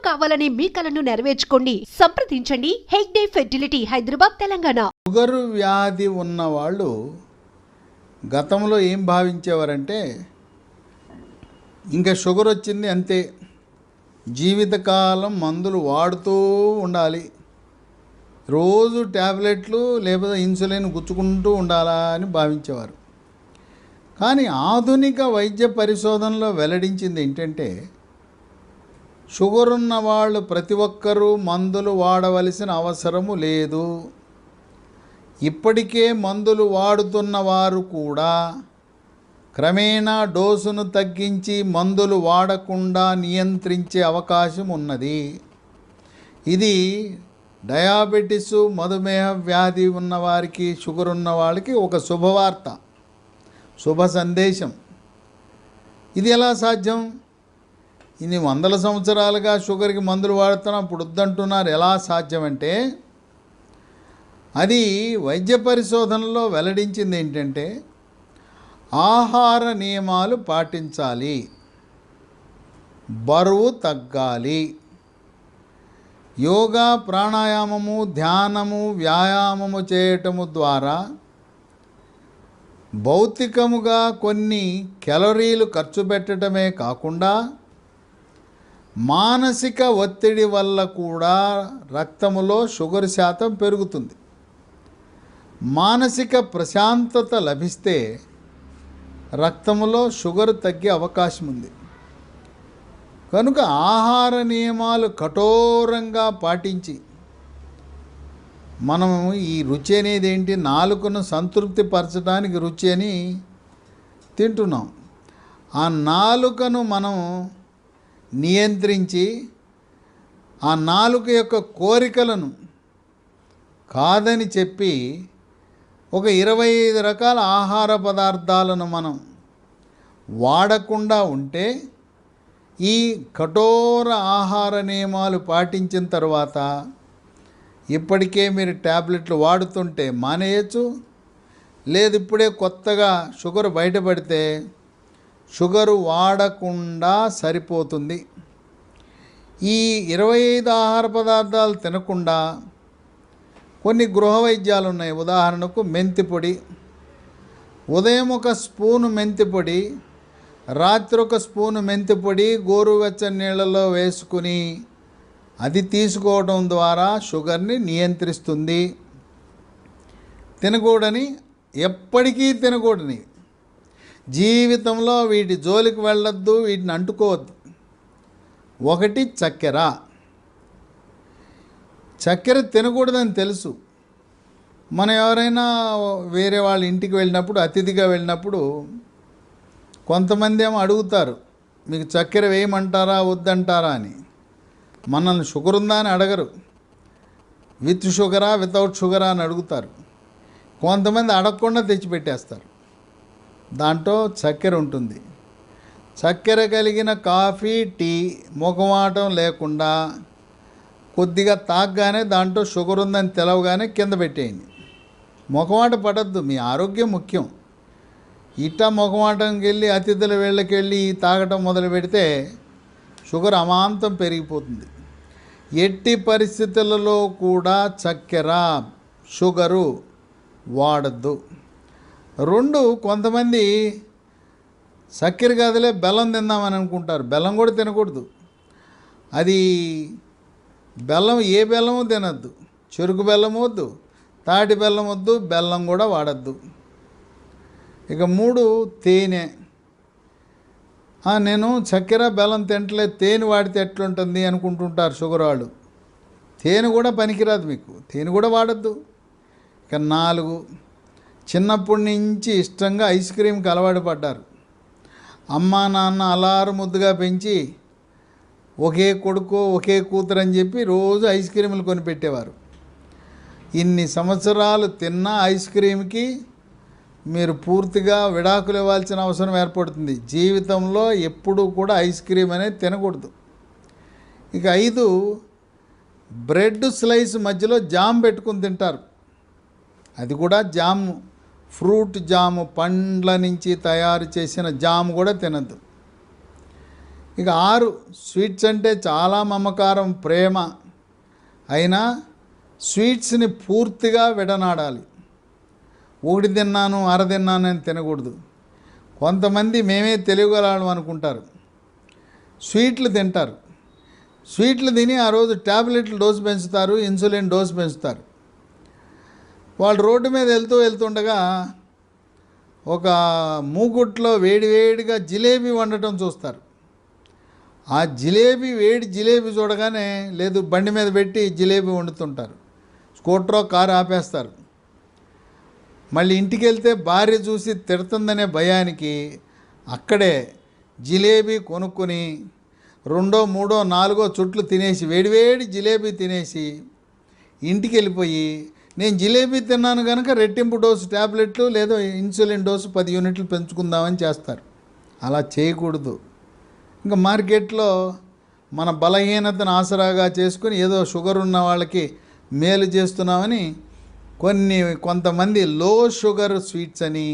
కావాలనే మీ కలను నెరవేర్చుకోండి. సంప్రదించండి హెగ్డే ఫెర్టిలిటీ, హైదరాబాద్, తెలంగాణ. షుగర్ వ్యాధి ఉన్నవాళ్ళు గతంలో ఏం భావించేవారంటే, ఇంకా షుగర్ వచ్చింది అంతే, జీవితకాలం మందులు వాడుతూ ఉండాలి, రోజు ట్యాబ్లెట్లు లేకపోతే ఇన్సులిన్ గుచ్చుకుంటూ ఉండాలా అని భావించేవారు. కానీ ఆధునిక వైద్య పరిశోధనలో వెల్లడించింది ఏంటంటే, షుగర్ ఉన్న వాళ్ళు ప్రతి ఒక్కరూ మందులు వాడవలసిన అవసరము లేదు. ఇప్పటికే మందులు వాడుతున్న వారు కూడా క్రమేణా డోసును తగ్గించి మందులు వాడకుండా నియంత్రించే అవకాశం ఉన్నది. ఇది డయాబెటిస్, మధుమేహ వ్యాధి ఉన్నవారికి, షుగర్ ఉన్న వాళ్ళకి ఒక శుభవార్త, శుభ సందేశం. ఇది ఎలా సాధ్యం? ఇన్ని వందల సంవత్సరాలుగా షుగర్కి మందులు వాడుతున్నాం, ఇప్పుడు వద్దంటున్నారు. ఎలా సాధ్యమంటే, అది వైద్య పరిశోధనలో వెల్లడించింది ఏంటంటే, ఆహార నియమాలు పాటించాలి, బరువు తగ్గాలి, యోగా, ప్రాణాయామము, ధ్యానము, వ్యాయామము చేయటము ద్వారా భౌతికముగా కొన్ని క్యాలరీలు ఖర్చు పెట్టడమే కాకుండా మానసిక ఒత్తిడి వల్ల కూడా రక్తములో షుగర్ శాతం పెరుగుతుంది. మానసిక ప్రశాంతత లభిస్తే రక్తములో షుగర్ తగ్గే అవకాశం ఉంది. కనుక ఆహార నియమాలు కఠోరంగా పాటించి మనం ఈ రుచి అనేది ఏంటి, నాలుకను సంతృప్తి పరచడానికి రుచి అని తింటున్నాం. ఆ నాలుకను మనం నియంత్రించి ఆ నాలుక యొక్క కోరికలను కాదని చెప్పి ఒక 25 రకాల ఆహార పదార్థాలను మనం వాడకుండా ఉంటే, ఈ కఠోర ఆహార నియమాలు పాటించిన తర్వాత ఇప్పటికే మీరు ట్యాబ్లెట్లు వాడుతుంటే మానేయచ్చు. లేదు ఇప్పుడే కొత్తగా షుగర్ బయటపడితే షుగరు వాడకుండా సరిపోతుంది. ఈ 25 ఆహార పదార్థాలు తినకుండా కొన్ని గృహ వైద్యాలు ఉన్నాయి. ఉదాహరణకు మెంతి పొడి, ఉదయం ఒక స్పూను మెంతి పొడి, రాత్రి ఒక స్పూను మెంతి పొడి గోరువెచ్చని నీళ్ళలో వేసుకుని అది తీసుకోవడం ద్వారా షుగర్ని నియంత్రిస్తుంది. తినకూడని, ఎప్పటికీ తినకూడని, జీవితంలో వీటి జోలికి వెళ్ళొద్దు, వీటిని అంటుకోవద్దు. ఒకటి చక్కెర. చక్కెర తినకూడదని తెలుసు. మనం ఎవరైనా వేరే వాళ్ళ ఇంటికి వెళ్ళినప్పుడు, అతిథిగా వెళ్ళినప్పుడు కొంతమంది ఏమో అడుగుతారు, మీకు చక్కెర వేయమంటారా వద్దంటారా అని. మనల్ని షుగర్ ఉందా అని అడగరు, విత్ షుగరా వితౌట్ షుగరా అని అడుగుతారు. కొంతమంది అడగకుండా తెచ్చిపెట్టేస్తారు, దాంట్లో చక్కెర ఉంటుంది. చక్కెర కలిగిన కాఫీ, టీ మొఖమాటం లేకుండా కొద్దిగా తాగగానే దాంట్లో షుగర్ ఉందని తెలవగానే కింద పెట్టేయండి. మొఖమాట పడద్దు, మీ ఆరోగ్యం ముఖ్యం. ఇట్టా మొఖమాటంకి వెళ్ళి అతిథుల వేళ్ళకెళ్ళి తాగటం మొదలు పెడితే షుగర్ అమాంతం పెరిగిపోతుంది. ఎట్టి పరిస్థితులలో కూడా చక్కెర, షుగరు వాడద్దు. రెండు, కొంతమంది చక్కెర కాదులే బెల్లం తిందామని అనుకుంటారు. బెల్లం కూడా తినకూడదు. అది బెల్లం, ఏ బెల్లము తినద్దు. చెరుకు బెల్లం వద్దు, తాటి బెల్లం వద్దు, బెల్లం కూడా వాడద్దు. ఇక 3, తేనె. నేను చక్కెర బెల్లం తింటలేదు, తేనె వాడితే ఎట్లుంటుంది అనుకుంటుంటారు షుగర్ వాళ్ళు. తేనె కూడా పనికిరాదు మీకు, తేనె కూడా వాడద్దు. ఇక 4, చిన్నప్పటి నుంచి ఇష్టంగా ఐస్ క్రీమ్కి అలవాటు పడ్డారు. అమ్మా నాన్న అలారు ముద్దుగా పెంచి ఒకే కొడుకు ఒకే కూతురు అని చెప్పి రోజు ఐస్ క్రీములు కొనిపెట్టేవారు. ఇన్ని సంవత్సరాలు తిన్న ఐస్ క్రీమ్కి మీరు పూర్తిగా విడాకులు ఇవ్వాల్సిన అవసరం ఏర్పడుతుంది. జీవితంలో ఎప్పుడూ కూడా ఐస్ క్రీమ్ అనేది తినకూడదు. ఇక 5, బ్రెడ్ స్లైస్ మధ్యలో జామ్ పెట్టుకుని తింటారు. అది కూడా జాము, ఫ్రూట్ జాము, పండ్ల నుంచి తయారు చేసిన జాము కూడా తినద్దు. ఇక 6 స్వీట్స్ అంటే చాలా మమకారం, ప్రేమ. అయినా స్వీట్స్ని పూర్తిగా విడనాడాలి. ఒకటి తిన్నాను, అర తిన్నాను అని తినకూడదు. కొంతమంది మేమే తెలియగలం అనుకుంటారు, స్వీట్లు తింటారు. స్వీట్లు తిని ఆ రోజు ట్యాబ్లెట్లు డోసు పెంచుతారు, ఇన్సులిన్ డోసు పెంచుతారు. వాళ్ళు రోడ్డు మీద వెళ్తుండగా ఒక మూకుట్లో వేడివేడిగా జిలేబీ వండటం చూస్తారు. ఆ వేడి జిలేబీ చూడగానే లేదు బండి మీద పెట్టి జిలేబీ వండుతుంటారు. స్కూటరో కారు ఆపేస్తారు. మళ్ళీ ఇంటికి వెళ్తే భార్య చూసి తిడుతుందనే భయానికి అక్కడే జిలేబీ కొనుక్కొని 2, 3, 4 చుట్లు తినేసి, వేడివేడి జిలేబీ తినేసి ఇంటికి వెళ్ళిపోయి, నేను జిలేబీ తిన్నాను కనుక రెట్టింపు డోసు ట్యాబ్లెట్లు లేదా ఇన్సులిన్ డోసు 10 యూనిట్లు పెంచుకుందామని చేస్తారు. అలా చేయకూడదు. ఇంకా మార్కెట్లో మన బలహీనతను ఆసరాగా చేసుకుని ఏదో షుగర్ ఉన్న వాళ్ళకి మేలు చేస్తున్నామని కొంతమంది లో షుగర్ స్వీట్స్ అని,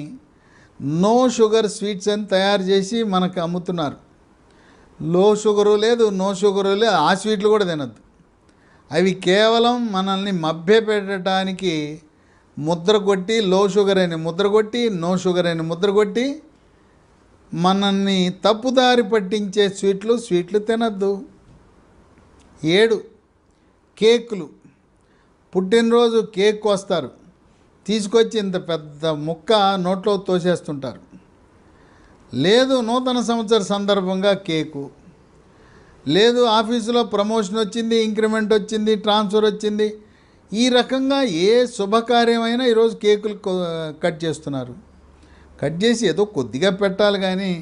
నో షుగర్ స్వీట్స్ అని తయారు చేసి మనకు అమ్ముతున్నారు. లో షుగరు లేదు, నో షుగరు లేదు, ఆ స్వీట్లు కూడా తినద్దు. అవి కేవలం మనల్ని మభ్యపెట్టడానికి ముద్ర కొట్టి, లో షుగర్ అని ముద్ర కొట్టి, నో షుగర్ అని ముద్ర కొట్టి మనల్ని తప్పుదారి పట్టించే స్వీట్లు తినద్దు. 7 కేకులు. పుట్టినరోజు కేక్ వస్తారు, తీసుకొచ్చి ఇంత పెద్ద ముక్క నోట్లో తోసేస్తుంటారు. లేదు నూతన సంవత్సర సందర్భంగా కేకు, లేదు ఆఫీసులో ప్రమోషన్ వచ్చింది, ఇంక్రిమెంట్ వచ్చింది, ట్రాన్స్ఫర్ వచ్చింది, ఈ రకంగా ఏ శుభకార్యమైనా ఈరోజు కేకులు కట్ చేస్తున్నారు. కట్ చేసి ఏదో కొద్దిగా పెట్టాలి కానీ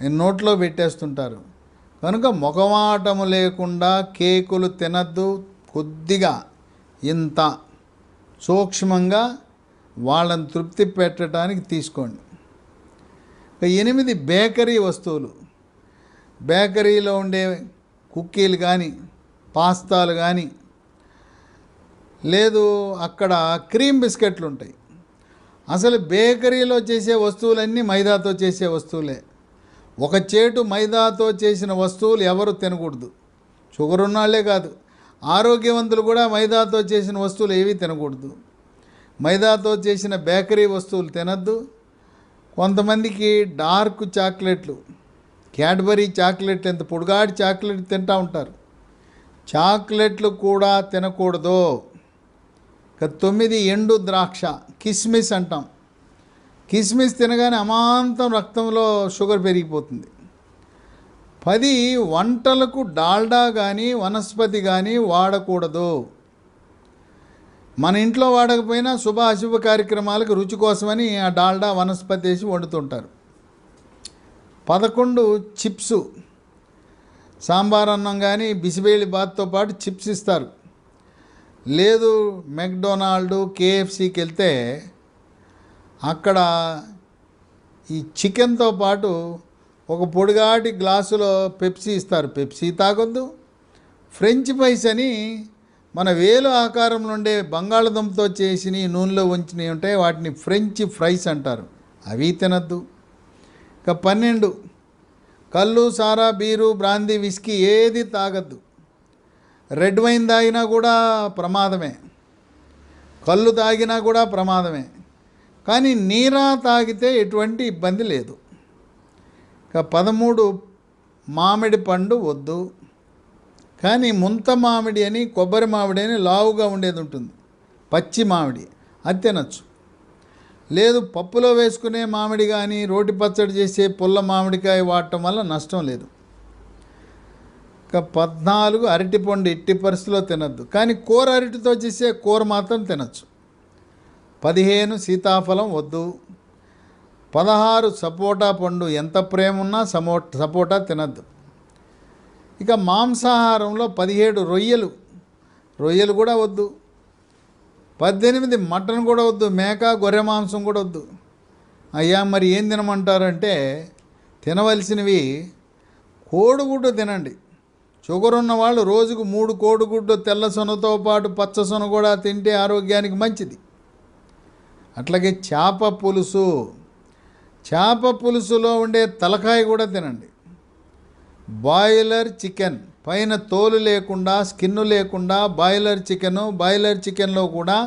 నోట్లో పెట్టేస్తుంటారు. కనుక మొఖమాటము లేకుండా కేకులు తినద్దు. కొద్దిగా ఇంత సూక్ష్మంగా వాళ్ళని తృప్తి పెట్టడానికి తీసుకోండి. 8 బేకరీ వస్తువులు. బేకరీలో ఉండే కుక్కీలు కానీ, పాస్తాలు కానీ, లేదు అక్కడ క్రీమ్ బిస్కెట్లు ఉంటాయి. అసలు బేకరీలో చేసే వస్తువులన్నీ మైదాతో చేసే వస్తువులే. ఒక చేటు మైదాతో చేసిన వస్తువులు ఎవరు తినకూడదు. షుగర్ ఉన్నవాళ్లే కాదు, ఆరోగ్యవంతులు కూడా మైదాతో చేసిన వస్తువులు ఏవి తినకూడదు. మైదాతో చేసిన బేకరీ వస్తువులు తినద్దు. కొంతమందికి డార్క్ చాక్లెట్లు, క్యాడ్బరీ చాక్లెట్లు, ఎంత పొడుగాటి చాక్లెట్ తింటూ ఉంటారు. చాక్లెట్లు కూడా తినకూడదు. 9 ఎండు ద్రాక్ష, కిస్మిస్ అంటాం. కిస్మిస్ తినగానే అమాంతం రక్తంలో షుగర్ పెరిగిపోతుంది. 10 వంటలకు డాల్డా కానీ వనస్పతి కానీ వాడకూడదు. మన ఇంట్లో వాడకపోయినా శుభ అశుభ కార్యక్రమాలకు రుచి కోసమని ఆ డాల్డా వనస్పతి వేసి వండుతుంటారు. 11 చిప్సు. సాంబార్ అన్నం కానీ బిసిబేళి బాత్తో పాటు చిప్స్ ఇస్తారు. లేదు మెక్డొనాల్డ్, కేఎఫ్సీకి వెళ్తే అక్కడ ఈ చికెన్తో పాటు ఒక పొడిగాటి గ్లాసులో పెప్సీ ఇస్తారు. పెప్సీ తాగొద్దు. ఫ్రెంచ్ ఫ్రైస్ అని మన వేలు ఆకారంలో ఉండే బంగాళదుంపతో చేసినవి నూనెలో ఉంచినవి ఉంటాయి, వాటిని ఫ్రెంచ్ ఫ్రైస్ అంటారు. అవి తినద్దు. ఇక 12 కళ్ళు, సారా, బీరు, బ్రాందీ, విస్కీ ఏది తాగద్దు. రెడ్ వైన్ తాగినా కూడా ప్రమాదమే, కళ్ళు తాగినా కూడా ప్రమాదమే. కానీ నీరా తాగితే ఎటువంటి ఇబ్బంది లేదు. ఇక 13 మామిడి పండు వద్దు. కానీ ముంత మామిడి అని, కొబ్బరి మామిడి అని లావుగా ఉండేది ఉంటుంది, పచ్చి మామిడి, అది తినచ్చు. లేదు పప్పులో వేసుకునే మామిడి కానీ, రోటి పచ్చడి చేసే పుల్ల మామిడికాయ వాడటం వల్ల నష్టం లేదు. ఇక 14 అరటిపండు ఎట్టి పరిస్థితిలో తినద్దు. కానీ కూర అరటితో చేసే కూర మాత్రం తినచ్చు. 15 సీతాఫలం వద్దు. 16 సపోటా పండు. ఎంత ప్రేమ ఉన్నా సపోటా తినద్దు. ఇక మాంసాహారంలో 17 రొయ్యలు కూడా వద్దు. 18 మటన్ కూడా వద్దు. మేక, గొర్రె మాంసం కూడా వద్దు. అయ్యా మరి ఏం తినమంటారంటే తినవలసినవి కోడిగుడ్డు తినండి. షుగర్ ఉన్న వాళ్ళు రోజుకు 3 కోడిగుడ్డు తెల్ల సొనతో పాటు పచ్చ సొన కూడా తింటే ఆరోగ్యానికి మంచిది. అట్లాగే చేప పులుసులో ఉండే తలకాయ కూడా తినండి. బాయిలర్ చికెన్, పైన తోలు లేకుండా స్కిన్ లేకుండా బాయిలర్ చికెను. బాయిలర్ చికెన్లో కూడా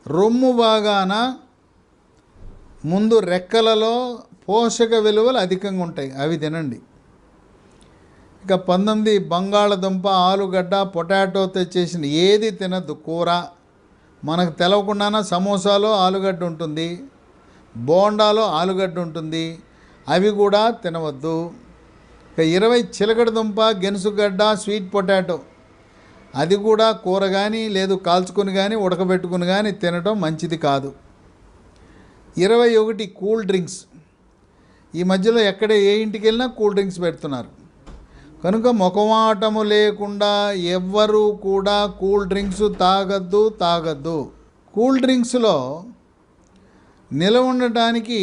రొమ్ము భాగాన ముందు రెక్కలలో పోషక విలువలు అధికంగా ఉంటాయి, అవి తినండి. ఇక 19 బంగాళదుంప, ఆలుగడ్డ, పొటాటోతో చేసిన ఏది తినద్దు. కూర మనకు తెలవకుండానే సమోసాలో ఆలుగడ్డ ఉంటుంది, బోండాలో ఆలుగడ్డ ఉంటుంది, అవి కూడా తినవద్దు. ఇక 20 చిలకడదుంప, గెనుసుగడ్డ, స్వీట్ పొటాటో, అది కూడా కూర కానీ లేదు కాల్చుకొని కానీ ఉడకబెట్టుకుని కానీ తినడం మంచిది కాదు. 21 కూల్ డ్రింక్స్. ఈ మధ్యలో ఎక్కడ ఏ ఇంటికి వెళ్ళినా కూల్ డ్రింక్స్ పెడుతున్నారు కనుక మొఖమాటము లేకుండా ఎవ్వరూ కూడా కూల్ డ్రింక్స్ తాగద్దు. కూల్ డ్రింక్స్లో నిలవ ఉండటానికి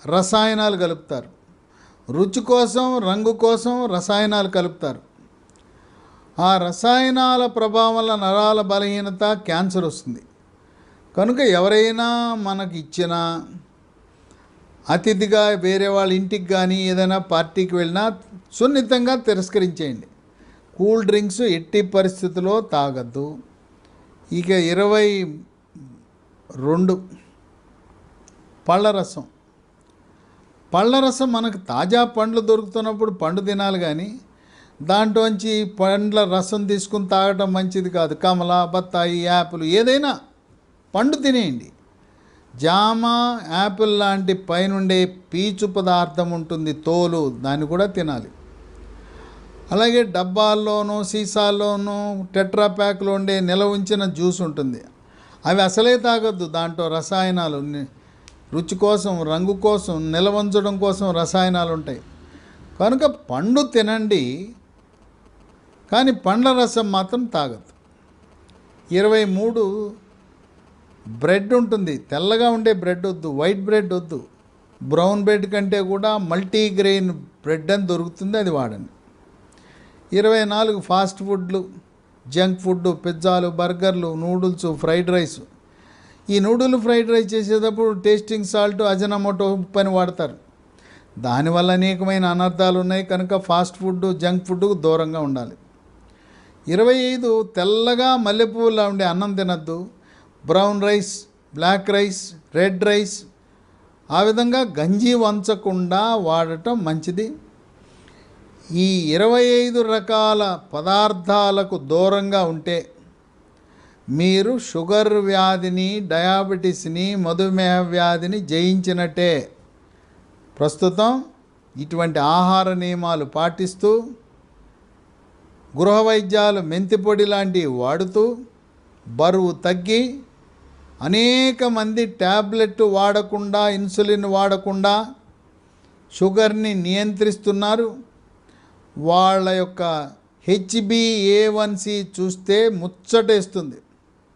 రసాయనాలు కలుపుతారు, రుచి కోసం రంగు కోసం రసాయనాలు కలుపుతారు. ఆ రసాయనాల ప్రభావం వల్ల నరాల బలహీనత, క్యాన్సర్ వస్తుంది. కనుక ఎవరైనా మనకి ఇచ్చిన అతిథిగా వేరే వాళ్ళ ఇంటికి కానీ ఏదైనా పార్టీకి వెళ్ళినా సున్నితంగా తిరస్కరించేయండి. కూల్ డ్రింక్స్ ఎట్టి పరిస్థితుల్లో తాగద్దు. ఇక 22 పళ్ళరసం. పళ్ళరసం మనకు తాజా పండ్లు దొరుకుతున్నప్పుడు పండు తినాలి కానీ దాంట్లోంచి పండ్ల రసం తీసుకుని తాగటం మంచిది కాదు. కమల, బత్తాయి, యాపిల్ ఏదైనా పండు తినేయండి. జామ, యాపిల్ లాంటి పైనుండే పీచు పదార్థం ఉంటుంది, తోలు, దాన్ని కూడా తినాలి. అలాగే డబ్బాల్లోనూ సీసాల్లోనూ టెట్రా ప్యాక్లో ఉండే నిలవ ఉంచిన జ్యూస్ ఉంటుంది, అవి అసలే తాగొద్దు. దాంట్లో రసాయనాలు, రుచి కోసం రంగు కోసం నిలవ ఉంచడం కోసం రసాయనాలు ఉంటాయి. కనుక పండు తినండి కానీ పండ్ల రసం మాత్రం తాగద్దు. 23 బ్రెడ్ ఉంటుంది, తెల్లగా ఉండే బ్రెడ్ వద్దు, వైట్ బ్రెడ్ వద్దు. బ్రౌన్ బ్రెడ్ కంటే కూడా మల్టీగ్రెయిన్ బ్రెడ్ అని దొరుకుతుంది, అది వాడండి. 24 ఫాస్ట్ ఫుడ్లు, జంక్ ఫుడ్, పిజ్జాలు, బర్గర్లు, నూడిల్స్, ఫ్రైడ్ రైస్. ఈ నూడిల్ ఫ్రైడ్ రైస్ చేసేటప్పుడు టేస్టింగ్ సాల్ట్, అజనమోటో ఉప్పు అని వాడతారు. దానివల్ల అనేకమైన అనర్థాలు ఉన్నాయి. కనుక ఫాస్ట్ ఫుడ్, జంక్ ఫుడ్కు దూరంగా ఉండాలి. 25 తెల్లగా మల్లెపూలా ఉండే అన్నం తినద్దు. Brown rice, black rice, red rice, ఆ విధంగా గంజి వంచకుండా వాడటం మంచిది. ఈ 25 రకాల పదార్థాలకు దూరంగా ఉంటే మీరు షుగర్ వ్యాధిని, డయాబెటీస్ని, మధుమేహ వ్యాధిని జయించినట్టే. ప్రస్తుతం ఇటువంటి ఆహార నియమాలు పాటిస్తూ గృహ వైద్యాలు, మెంతిపొడి లాంటివి వాడుతూ బరువు తగ్గి అనేక మంది ట్యాబ్లెట్ వాడకుండా, ఇన్సులిన్ వాడకుండా షుగర్ని నియంత్రిస్తున్నారు. వాళ్ళ యొక్క HbA1c చూస్తే ముచ్చటేస్తుంది.